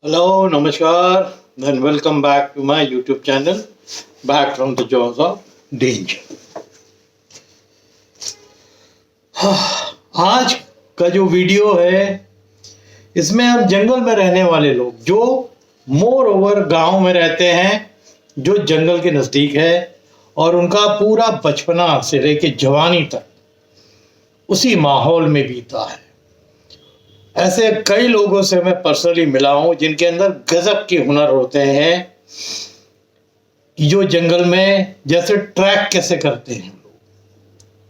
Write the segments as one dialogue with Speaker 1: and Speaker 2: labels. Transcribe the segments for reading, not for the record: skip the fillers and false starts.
Speaker 1: Hello, Namaskar, and welcome back to my YouTube channel, Back from the Jaws of Danger. आज का जो video है इसमें हम जंगल में रहने वाले लोग जो मोर ओवर गांव में रहते हैं, जो जंगल के नज़दीक है और उनका पूरा बचपना से लेकर जवानी तक उसी माहौल में बीता है। ऐसे कई लोगों से मैं पर्सनली मिला हूं जिनके अंदर गजब के हुनर होते हैं कि जो जंगल में जैसे ट्रैक कैसे करते हैं लोग।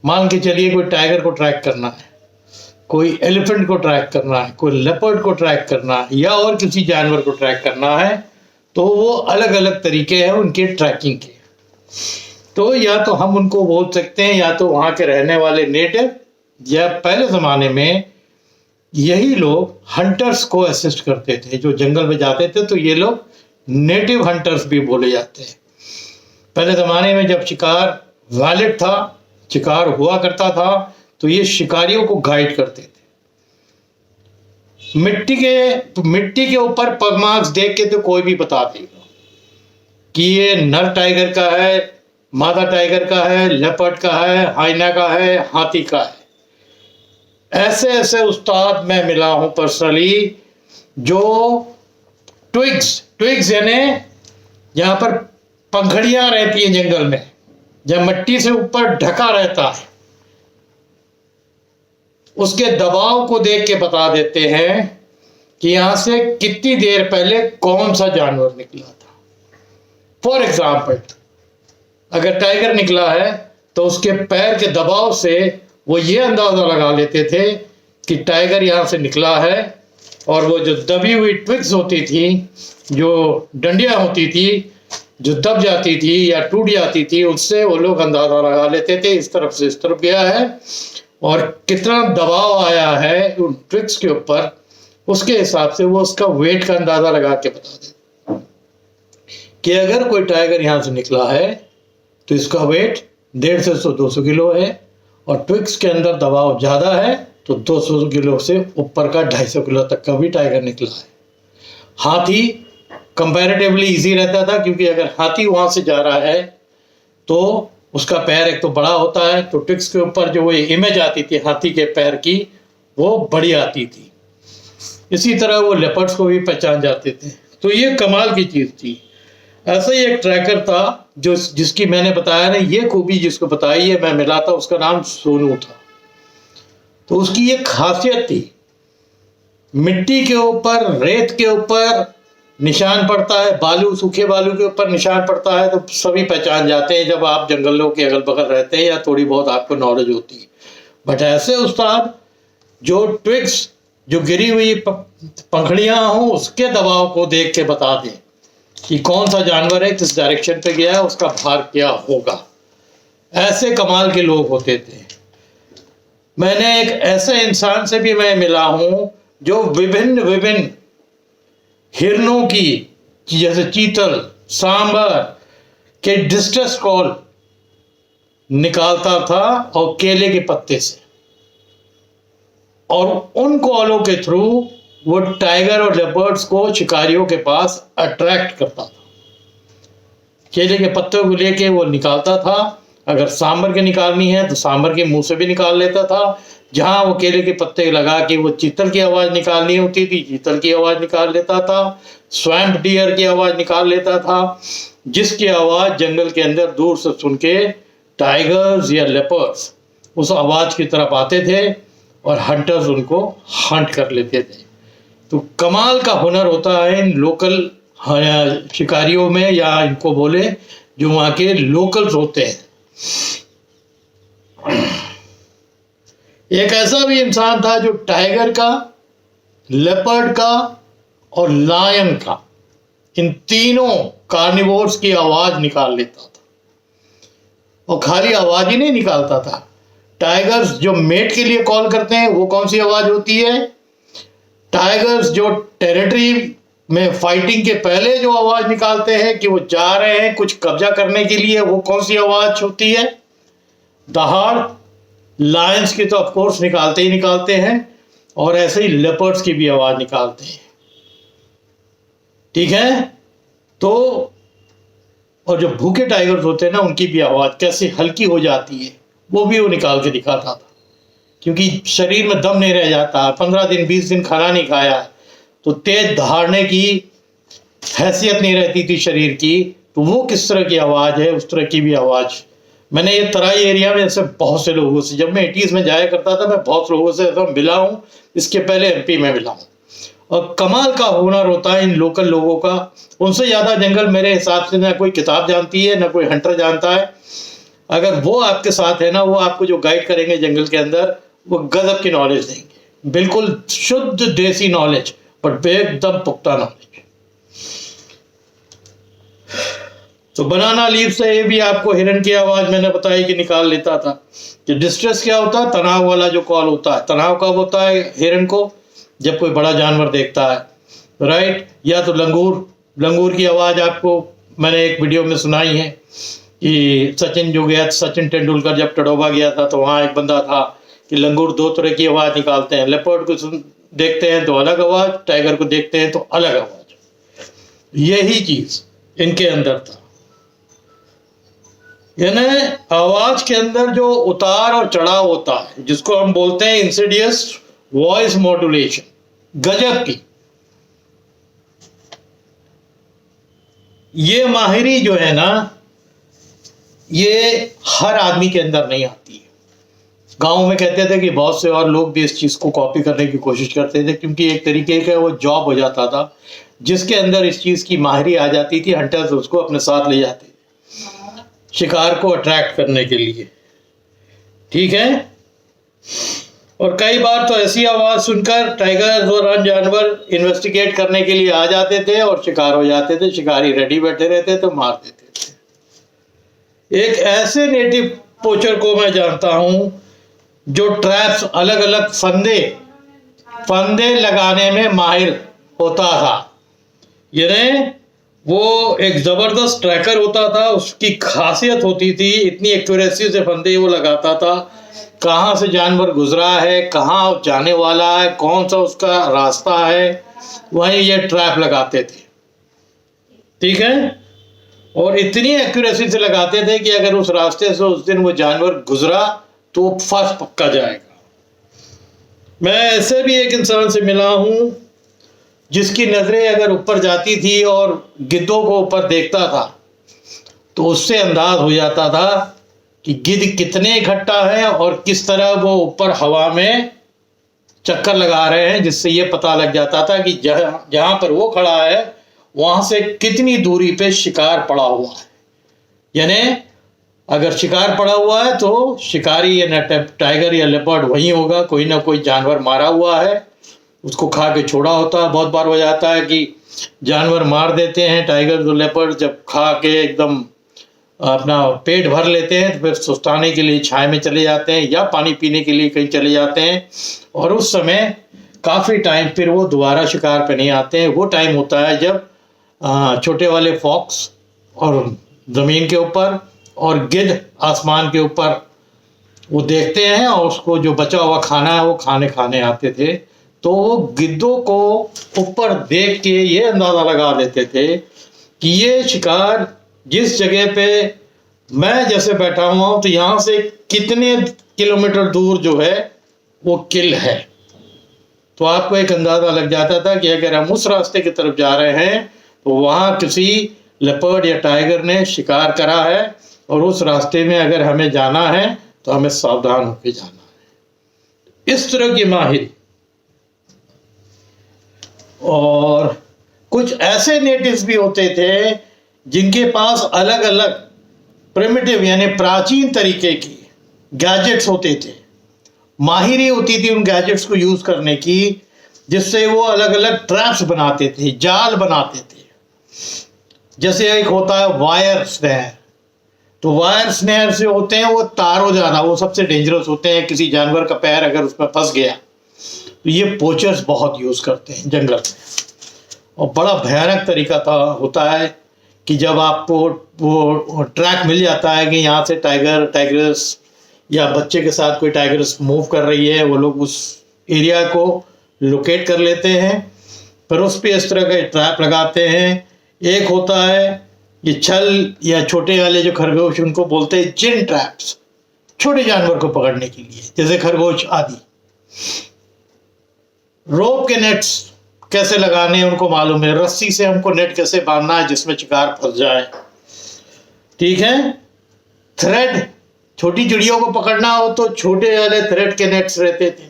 Speaker 1: मान के चलिए कोई टाइगर को ट्रैक करना है, कोई एलिफेंट को ट्रैक करना है, कोई लेपर्ड को ट्रैक करना है या और किसी जानवर को ट्रैक करना है, तो वो अलग अलग तरीके हैं उनके ट्रैकिंग के। तो या तो हम उनको बोल सकते हैं या तो वहाँ के रहने वाले नेटिव, या पहले ज़माने में यही लोग हंटर्स को असिस्ट करते थे। जो जंगल में जाते थे तो ये लोग नेटिव हंटर्स भी बोले जाते हैं। पहले ज़माने में जब शिकार वैलिड था, शिकार हुआ करता था, तो ये शिकारियों को गाइड करते थे। मिट्टी के ऊपर पग मार्क्स देख के तो कोई भी बता देगा कि ये नर टाइगर का है, मादा टाइगर का है, लेपर्ड का है, हाइना का है, हाथी का है। ऐसे ऐसे उस्ताद मैं मिला हूं पर्सनली जो ट्विग्स यानी जहां पर पंखड़ियां रहती हैं जंगल में, जब मिट्टी से ऊपर ढका रहता है, उसके दबाव को देख के बता देते हैं कि यहां से कितनी देर पहले कौन सा जानवर निकला था। फॉर एग्जाम्पल, अगर टाइगर निकला है तो उसके पैर के दबाव से वो ये अंदाज़ा लगा लेते थे कि टाइगर यहाँ से निकला है। और वो जो दबी हुई ट्विग्स होती थी, जो डंडियाँ होती थी, जो दब जाती थी या टूट जाती थी, उससे वो लोग अंदाज़ा लगा लेते थे इस तरफ से इस तरफ गया है और कितना दबाव आया है उन ट्विग्स के ऊपर, उसके हिसाब से वो उसका वेट का अंदाज़ा लगा के बता देते कि अगर कोई टाइगर यहाँ से निकला है तो इसका वेट 150 से 200 किलो है और ट्विग्स के अंदर दबाव ज़्यादा है तो 200 किलो से ऊपर का 250 किलो तक का भी टाइगर निकला है। हाथी कंपैरेटिवली इजी रहता था क्योंकि अगर हाथी वहाँ से जा रहा है तो उसका पैर एक तो बड़ा होता है, तो ट्विग्स के ऊपर जो वो इमेज आती थी हाथी के पैर की वो बड़ी आती थी। इसी तरह वो लेपर्ड्स को भी पहचान जाते थे। तो ये कमाल की चीज़ थी। ऐसा ही एक ट्रैकर था जिसकी मैंने बताया ना, ये खूबी जिसको बताई है मैं मिला था, उसका नाम सोनू था। तो उसकी ये खासियत थी, मिट्टी के ऊपर, रेत के ऊपर निशान पड़ता है, बालू, सूखे बालू के ऊपर निशान पड़ता है तो सभी पहचान जाते हैं जब आप जंगलों के अगल बगल रहते हैं या थोड़ी बहुत आपको नॉलेज होती है। बट ऐसे उस्ताद जो ट्विग्स, जो गिरी हुई पंखड़ियाँ हों, उसके दबाव को देख के बता दें कि कौन सा जानवर है, किस डायरेक्शन पे गया है, उसका भार क्या होगा। ऐसे कमाल के लोग होते थे। मैंने एक ऐसे इंसान से भी मैं मिला हूं जो विभिन्न हिरणों की, जैसे चीतल, सांबर के डिस्ट्रेस कॉल निकालता था और केले के पत्ते से, और उन कॉलों के थ्रू वो टाइगर और लेपर्ड्स को शिकारियों के पास अट्रैक्ट करता था। केले के पत्तों को लेके वो निकालता था। अगर सांबर के निकालनी है तो सांबर के मुंह से भी निकाल लेता था। जहां वो केले के पत्ते लगा के वो चीतल की आवाज़ निकालनी होती थी, चीतल की आवाज़ निकाल लेता था। स्वैम्प डियर की आवाज़ निकाल लेता था, जिसकी आवाज़ जंगल के अंदर दूर से सुन के टाइगर्स या लेपर्ड्स उस आवाज़ की तरफ आते थे और हंटर्स उनको हंट कर लेते थे। तो कमाल का हुनर होता है इन लोकल शिकारियों में, या इनको बोले जो वहाँ के लोकल्स होते हैं। एक ऐसा भी इंसान था जो टाइगर का, लेपर्ड का और लायन का, इन तीनों कार्निवोर्स की आवाज़ निकाल लेता था। और खाली आवाज़ ही नहीं निकालता था, टाइगर्स जो मेट के लिए कॉल करते हैं वो कौन सी आवाज़ होती है, टाइगर्स जो टेरिटरी में फाइटिंग के पहले जो आवाज़ निकालते हैं कि वो जा रहे हैं कुछ कब्जा करने के लिए, वो कौन सी आवाज़ होती है, दहाड़। लायंस की तो ऑफकोर्स निकालते ही निकालते हैं, और ऐसे ही लेपर्ड्स की भी आवाज़ निकालते हैं। ठीक है। तो और जो भूखे टाइगर्स होते हैं ना, उनकी भी आवाज़ कैसे हल्की हो जाती है वो भी वो निकाल के दिखाता था, क्योंकि शरीर में दम नहीं रह जाता, 15 दिन 20 दिन खाना नहीं खाया, तो तेज दहाड़ने की हैसियत नहीं रहती थी शरीर की, तो वो किस तरह की आवाज़ है, उस तरह की भी आवाज़। मैंने ये तराई एरिया में ऐसे बहुत से लोगों से, जब मैं 80s में जाया करता था, मैं बहुत लोगों से ऐसा मिला हूँ, इसके पहले MP में मिला हूँ। और कमाल का हुनर होता है इन लोकल लोगों का, उनसे ज़्यादा जंगल मेरे हिसाब से ना कोई किताब जानती है, ना कोई हंटर जानता है। अगर वो आपके साथ है ना, वो आपको जो गाइड करेंगे जंगल के अंदर, वो गजब की नॉलेज देंगे, बिल्कुल शुद्ध देसी नॉलेज, बट एकदम पुख्ता नॉलेज। तो बनाना लीफ से ये भी आपको हिरन की आवाज़ मैंने बताई कि निकाल लेता था। कि डिस्ट्रेस क्या होता है, तनाव वाला जो कॉल होता है, तनाव कब होता है हिरन को, जब कोई बड़ा जानवर देखता है, राइट। या तो लंगूर की आवाज़ आपको मैंने एक वीडियो में सुनाई है कि सचिन तेंदुलकर जब टडोबा गया था, तो वहाँ एक बंदा था कि लंगूर 2 तरह की आवाज़ निकालते हैं, लेपर्ड को देखते हैं तो अलग आवाज़, टाइगर को देखते हैं तो अलग आवाज़। यही चीज़ इनके अंदर था, यानी आवाज के अंदर जो उतार और चढ़ाव होता है, जिसको हम बोलते हैं इंसिडियस वॉइस मॉड्यूलेशन, गजब की। ये माहिरी जो है ना, ये हर आदमी के अंदर नहीं आती है। गांव में कहते थे कि बहुत से और लोग भी इस चीज को कॉपी करने की कोशिश करते थे, क्योंकि एक तरीके का वो जॉब हो जाता था, जिसके अंदर इस चीज की माहिरी आ जाती थी। हंटर्स उसको अपने साथ ले जाते शिकार को अट्रैक्ट करने के लिए, ठीक है। और कई बार तो ऐसी आवाज़ सुनकर टाइगर और अन्य जानवर इन्वेस्टिगेट करने के लिए आ जाते थे और शिकार हो जाते थे। शिकारी रेडी बैठे रहते तो मार देते थे। एक ऐसे नेटिव पोचर को मैं जानता हूं जो ट्रैप्स, अलग अलग फंदे लगाने में माहिर होता था। यानी वो एक ज़बरदस्त ट्रैकर होता था, उसकी खासियत होती थी, इतनी एक्यूरेसी से फंदे वो लगाता था, कहाँ से जानवर गुजरा है, कहाँ जाने वाला है, कौन सा उसका रास्ता है, वहीं ये ट्रैप लगाते थे, ठीक है। और इतनी एक्यूरेसी से लगाते थे कि अगर उस रास्ते से उस दिन वो जानवर गुजरा तो फंस पक्का जाएगा। मैं ऐसे भी एक इंसान से मिला हूँ जिसकी नज़रें अगर ऊपर जाती थी और गिद्धों को ऊपर देखता था, तो उससे अंदाज हो जाता था कि गिद्ध कितने इकट्ठा है और किस तरह वो ऊपर हवा में चक्कर लगा रहे हैं, जिससे ये पता लग जाता था कि जहाँ पर वो खड़ा है वहाँ से कितनी दूरी पे शिकार पड़ा हुआ है। यानी अगर शिकार पड़ा हुआ है तो शिकारी या टाइगर या लेपर्ड वहीं होगा, कोई ना कोई जानवर मारा हुआ है, उसको खा के छोड़ा होता है। बहुत बार हो जाता है कि जानवर मार देते हैं टाइगर और लेपर्ड, जब खा के एकदम अपना पेट भर लेते हैं तो फिर सुस्ताने के लिए छाए में चले जाते हैं या पानी पीने के लिए कहीं चले जाते हैं, और उस समय काफ़ी टाइम फिर वो दोबारा शिकार पे नहीं आते हैं। वो टाइम होता है जब छोटे वाले फॉक्स और ज़मीन के ऊपर और गिद्ध आसमान के ऊपर वो देखते हैं और उसको जो बचा हुआ खाना है वो खाने आते थे। तो वो गिद्धों को ऊपर देख के ये अंदाज़ा लगा देते थे कि ये शिकार जिस जगह पे मैं जैसे बैठा हुआ हूँ तो यहाँ से कितने किलोमीटर दूर जो है वो किल है। तो आपको एक अंदाज़ा लग जाता था कि अगर हम उस रास्ते की तरफ जा रहे हैं तो वहाँ किसी लेपर्ड या टाइगर ने शिकार करा है, और उस रास्ते में अगर हमें जाना है तो हमें सावधान होकर जाना है। इस तरह की माहिर। और कुछ ऐसे नेटिव्स भी होते थे जिनके पास अलग अलग प्रिमिटिव यानी प्राचीन तरीके की गैजेट्स होते थे, माहिरी होती थी उन गैजेट्स को यूज़ करने की, जिससे वो अलग अलग ट्रैप्स बनाते थे, जाल बनाते थे। जैसे एक होता है वायर स्नैर, तो वायर स्नैर से होते हैं वो तारों ज़्यादा, वो सबसे डेंजरस होते हैं। किसी जानवर का पैर अगर उसमें फंस गया तो ये पोचर्स बहुत यूज़ करते हैं जंगल में, और बड़ा भयानक तरीका होता है कि जब आपको वो ट्रैक मिल जाता है कि यहाँ से टाइगर्स या बच्चे के साथ कोई टाइगर्स मूव कर रही है, वो लोग उस एरिया को लोकेट कर लेते हैं, फिर उस पर इस तरह का ट्रैप लगाते हैं। एक होता है ये छल या छोटे वाले जो खरगोश, उनको बोलते हैं जिन ट्रैप्स, छोटे जानवर को पकड़ने के लिए, जैसे खरगोश आदि। रोप के नेट्स कैसे लगाने उनको मालूम है, रस्सी से हमको नेट कैसे बांधना है जिसमें शिकार फंस जाए, ठीक है। थ्रेड, छोटी चिड़ियों को पकड़ना हो तो छोटे वाले थ्रेड के नेट्स रहते थे,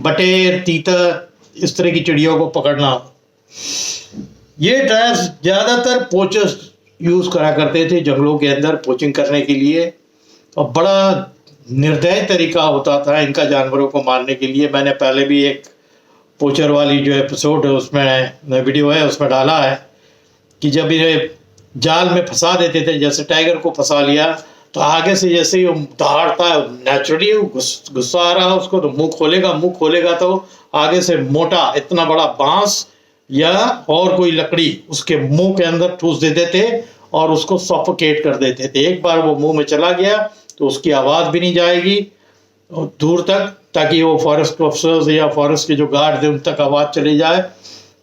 Speaker 1: बटेर, तीतर, इस तरह की चिड़ियों को पकड़ना हो। ये ट्रैप्स ज्यादातर पोचर्स यूज करा करते थे जंगलों के अंदर पोचिंग करने के लिए, और बड़ा निर्दयी तरीका होता था इनका जानवरों को मारने के लिए। मैंने पहले भी एक पोचर वाली जो एपिसोड है उसमें वीडियो है उसमें डाला है कि जब ये जाल में फंसा देते थे, जैसे टाइगर को फंसा लिया तो आगे से जैसे ही दहाड़ता है, नेचुरली गुस्सा आ रहा है उसको तो मुंह खोलेगा तो आगे से मोटा इतना बड़ा बांस या और कोई लकड़ी उसके मुंह के अंदर ठूस देते थे और उसको सफोकेट कर देते थे। एक बार वो मुंह में चला गया तो उसकी आवाज भी नहीं जाएगी दूर तक, ताकि वो फॉरेस्ट ऑफिसर्स या फॉरेस्ट के जो गार्ड थे उन तक आवाज चली जाए।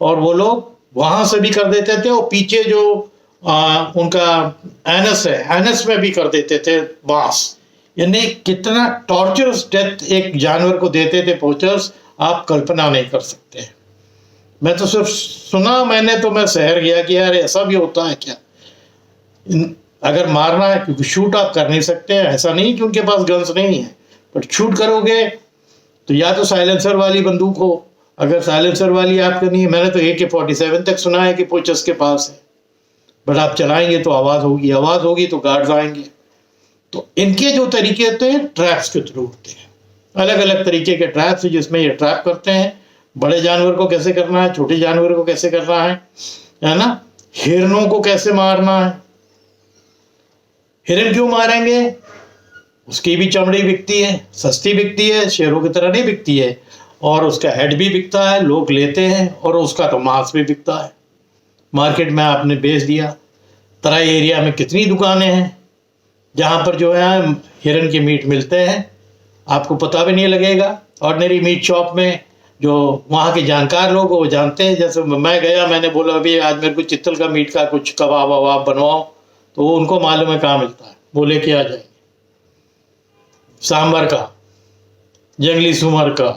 Speaker 1: और वो लोग वहां से भी कर देते थे, और पीछे जो उनका एनस है, एनस में भी कर देते थे बांस। यानी कितना टॉर्चरस डेथ एक जानवर को देते थे पोचर्स, आप कल्पना नहीं कर सकते। मैं तो सिर्फ सुना मैंने, तो मैं शहर गया कि यार ऐसा भी होता है क्या। अगर मारना है, क्योंकि शूट आप कर नहीं सकते, ऐसा नहीं कि उनके पास गन्स नहीं है, बट शूट करोगे तो या तो साइलेंसर वाली बंदूक हो, अगर साइलेंसर वाली आपके नहीं है, मैंने तो AK-47 तक सुना है कि पोचर्स के पास है, बट आप चलाएंगे तो आवाज होगी तो गार्ड्स आएंगे। तो इनके जो तरीके होते हैं ट्रैप्स के थ्रू होते हैं, अलग अलग तरीके के ट्रैप्स जिसमें ये ट्रैप करते हैं। बड़े जानवर को कैसे करना है, छोटे जानवर को कैसे करना है ना। हिरणों को कैसे मारना है, हिरण क्यों मारेंगे, उसकी भी चमड़ी बिकती है, सस्ती बिकती है, शेरों की तरह नहीं बिकती है, और उसका हेड भी बिकता है, लोग लेते हैं, और उसका तो मांस भी बिकता है। मार्केट में आपने बेच दिया। तराई एरिया में कितनी दुकानें हैं जहाँ पर जो है हिरन के मीट मिलते हैं, आपको पता भी नहीं लगेगा। ऑर्डिनरी मीट शॉप में जो वहाँ के जानकार लोग वो जानते हैं। जैसे मैं गया, मैंने बोला अभी आज मेरे को चित्तल का मीट का कुछ कबाब वबाब बनवाओ, तो वो उनको मालूम है कहाँ मिलता है, वो लेके आ जाएंगे। सांबर का, जंगली सुअर का।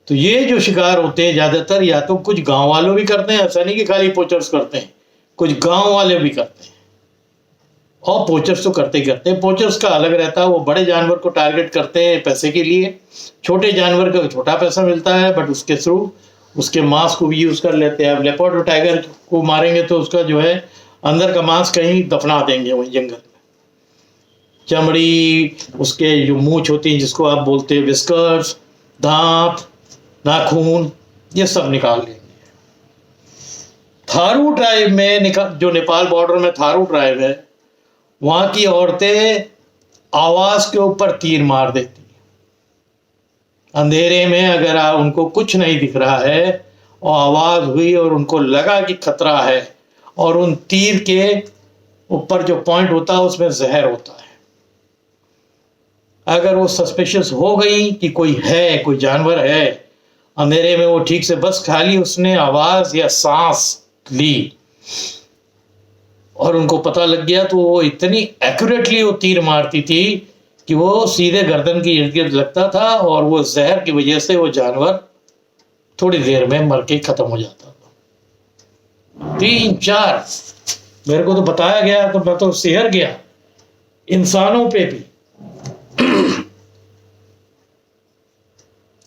Speaker 1: तो ये जो शिकार होते हैं ज़्यादातर या तो कुछ गांव वालों भी करते हैं, ऐसा नहीं कि खाली पोचर्स करते हैं, कुछ गांव वाले भी करते हैं, और पोचर्स तो करते ही करते हैं। पोचर्स का अलग रहता है, वो बड़े जानवर को टारगेट करते हैं पैसे के लिए, छोटे जानवर का छोटा पैसा मिलता है, बट उसके थ्रू उसके मांस को भी यूज़ कर लेते हैं। अब लेपर्ड और टाइगर को मारेंगे तो उसका जो है अंदर का मांस कहीं दफना देंगे वहीं जंगल में, चमड़ी, उसके जो मूंछ होती है जिसको आप बोलते हैं विस्कर्स, दांत, नाखून, ये सब निकाल लेंगे। थारू ट्राइब में, जो नेपाल बॉर्डर में थारू ट्राइब है, वहां की औरतें आवाज के ऊपर तीर मार देती हैं। अंधेरे में अगर उनको कुछ नहीं दिख रहा है और आवाज हुई और उनको लगा कि खतरा है, और उन तीर के ऊपर जो पॉइंट होता है उसमें जहर होता है, अगर वो सस्पिशियस हो गई कि कोई है, कोई जानवर है अंधेरे में, वो ठीक से बस खाली उसने आवाज या सांस ली और उनको पता लग गया, तो वो इतनी एक्यूरेटली वो तीर मारती थी कि वो सीधे गर्दन के इर्द गिर्द लगता था, और वो जहर की वजह से वो जानवर थोड़ी देर में मर के खत्म हो जाता था। 3-4 मेरे को तो बताया गया, तो मैं तो सिहर गया। इंसानों पे भी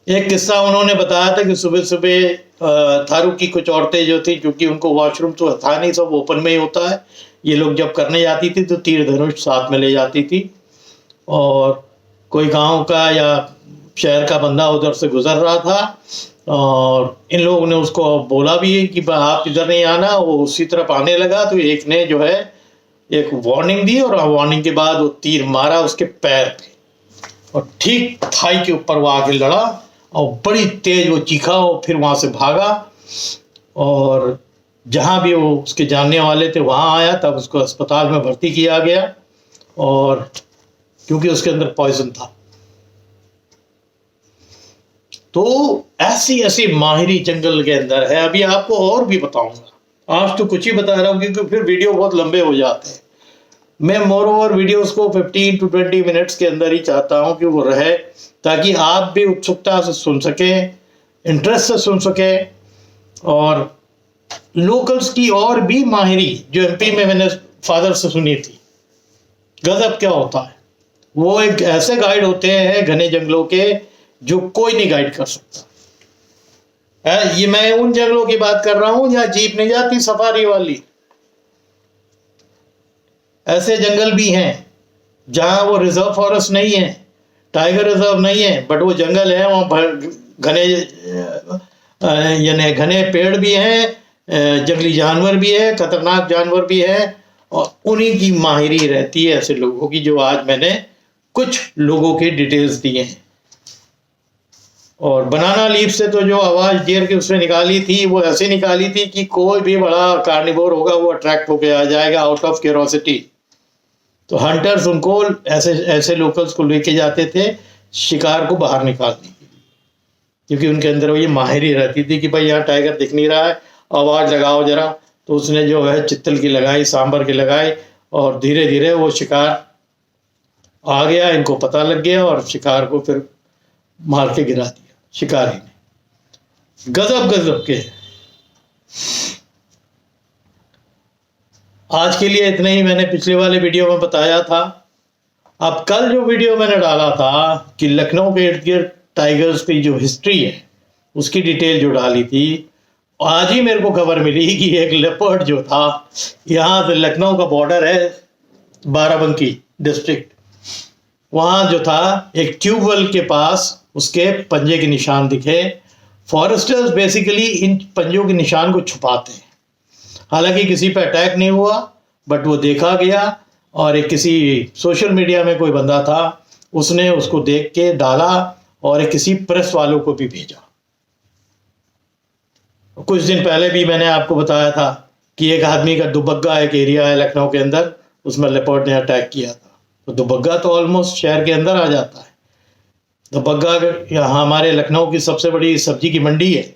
Speaker 1: एक किस्सा उन्होंने बताया था कि सुबह सुबह थारू की कुछ औरतें जो थी, क्योंकि उनको वॉशरूम तो था नहीं, सब ओपन में ही होता है, ये लोग जब करने जाती थी तो तीर धनुष साथ में ले जाती थी, और कोई गांव का या शहर का बंदा उधर से गुजर रहा था, और इन लोगों ने उसको बोला भी कि आप इधर नहीं आना, वो उसी तरफ आने लगा, तो एक ने जो है एक वार्निंग दी, और वार्निंग के बाद वो तीर मारा उसके पैर पे, और ठीक थाई के ऊपर वो आगे लड़ा, और बड़ी तेज वो चीखा, और फिर वहाँ से भागा, और जहाँ भी वो उसके जानने वाले थे वहाँ आया, तब उसको अस्पताल में भर्ती किया गया, और क्योंकि उसके अंदर पॉइजन था। तो ऐसी ऐसी माहिरी जंगल के अंदर है। अभी आपको और भी बताऊंगा, आज तो कुछ ही बता रहा हूँ क्योंकि फिर वीडियो बहुत लंबे हो जाते हैं। मैं मोर ओवर वीडियोस को 15 to 20 मिनट्स के अंदर ही चाहता हूँ कि वो रहे, ताकि आप भी उत्सुकता से सुन सके, इंटरेस्ट से सुन सके। और लोकल्स की और भी माहिरी जो एमपी में मैंने फादर से सुनी थी, गजब क्या होता है। वो एक ऐसे गाइड होते हैं घने जंगलों के जो कोई नहीं गाइड कर सकता है। ये मैं उन जंगलों की बात कर रहा हूं जहां जीप नहीं जाती, सफारी वाली। ऐसे जंगल भी हैं जहां वो रिजर्व फॉरेस्ट नहीं है, टाइगर रिजर्व नहीं है, बट वो जंगल है, वहां घने यानी घने पेड़ भी हैं, जंगली जानवर भी है, खतरनाक जानवर भी है। और उन्हीं की माहिरी रहती है ऐसे लोगों की, जो आज मैंने कुछ लोगों के डिटेल्स दिए हैं। और बनाना लीफ से तो जो आवाज डियर की उसने निकाली थी, वो ऐसे निकाली थी कि कोई भी बड़ा कार्निवोर होगा वो अट्रैक्ट होकर आ जाएगा आउट ऑफ क्यूरोसिटी। तो हंटर्स उनको ऐसे ऐसे लोकल्स को लेके जाते थे शिकार को बाहर निकालने के लिए, क्योंकि उनके अंदर वो ये माहिरी रहती थी कि भाई यहाँ टाइगर दिख नहीं रहा है, आवाज लगाओ जरा। तो उसने जो है चित्तल की लगाई, सांबर की लगाई, और धीरे धीरे वो शिकार आ गया, इनको पता लग गया, और शिकार को फिर मार के गिरा दिया शिकारी ने। गजब गजब के। आज के लिए इतना ही, मैंने पिछले वाले वीडियो में बताया था। अब कल जो वीडियो मैंने डाला था कि लखनऊ के इर्द गिर्द टाइगर्स की जो हिस्ट्री है उसकी डिटेल जो डाली थी, आज ही मेरे को खबर मिली कि एक लेपर्ड जो था, यहाँ से लखनऊ का बॉर्डर है बाराबंकी डिस्ट्रिक्ट, वहाँ जो था एक ट्यूबवेल के पास उसके पंजे के निशान दिखे। फॉरेस्टर्स बेसिकली इन पंजों के निशान को छुपाते हैं। हालांकि किसी पे अटैक नहीं हुआ, बट वो देखा गया, और एक किसी सोशल मीडिया में कोई बंदा था, उसने उसको देख के डाला और एक किसी प्रेस वालों को भी भेजा। कुछ दिन पहले भी मैंने आपको बताया था कि एक आदमी का दुबग्गा एक एरिया है लखनऊ के अंदर, उसमें लेपर्ड ने अटैक किया था। तो दुबग्गा तो ऑलमोस्ट शहर के अंदर आ जाता है। दुबग्गा यहाँ हमारे लखनऊ की सबसे बड़ी सब्जी की मंडी है।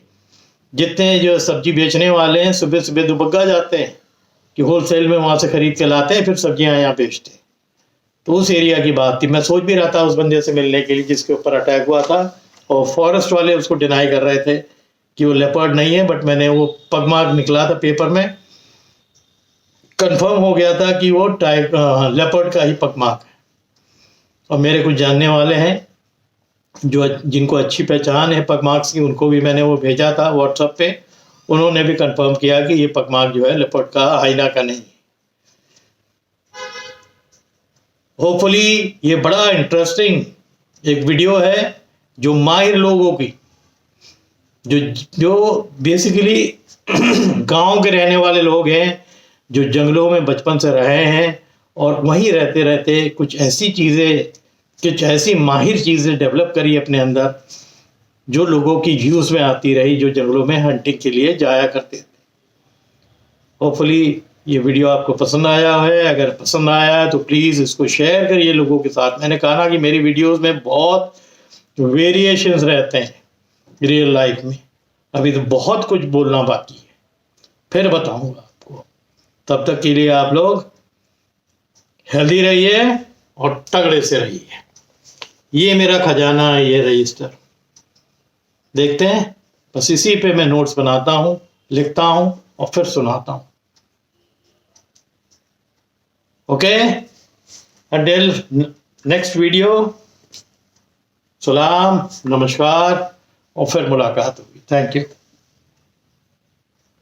Speaker 1: जितने जो सब्जी बेचने वाले हैं सुबह सुबह दुबग्गा जाते हैं कि होलसेल में वहाँ से खरीद के लाते हैं, फिर सब्जियाँ यहाँ बेचते हैं। तो उस एरिया की बात थी। मैं सोच भी रहा था उस बंदे से मिलने के लिए जिसके ऊपर अटैक हुआ था, और फॉरेस्ट वाले उसको डिनाई कर रहे थे कि वो लेपर्ड नहीं है, बट मैंने वो पगमार्क निकला था पेपर में, कंफर्म हो गया था कि वो लेपर्ड का ही पगमार्क है। और मेरे कुछ जानने वाले हैं जो जिनको अच्छी पहचान है पगमार्क्स की, उनको भी मैंने वो भेजा था व्हाट्सएप पे, उन्होंने भी कंफर्म किया कि ये पगमार्क जो है लेपर्ड का, हाइना का नहीं। होपफुली ये बड़ा इंटरेस्टिंग एक वीडियो है जो माहिर लोगों की, जो बेसिकली गांव के रहने वाले लोग हैं, जो जंगलों में बचपन से रहे हैं, और वहीं रहते रहते कुछ ऐसी चीज़ें, कुछ ऐसी माहिर चीज़ें डेवलप करी अपने अंदर जो लोगों की यूज़ में आती रही, जो जंगलों में हंटिंग के लिए जाया करते थे। होपफुली ये वीडियो आपको पसंद आया है। अगर पसंद आया है तो प्लीज़ इसको शेयर करिए लोगों के साथ। मैंने कहा ना कि मेरी वीडियोस में बहुत वेरिएशंस रहते हैं रियल लाइफ में। अभी तो बहुत कुछ बोलना बाकी है, फिर बताऊंगा आपको। तब तक के लिए आप लोग हेल्दी रहिए और तगड़े से रहिए। ये मेरा खजाना है, ये रजिस्टर देखते हैं, बस इसी पे मैं नोट्स बनाता हूँ, लिखता हूँ और फिर सुनाता हूँ। ओके, अंटिल नेक्स्ट वीडियो, सलाम, नमस्कार, और फिर मुलाकात होगी। Thank you.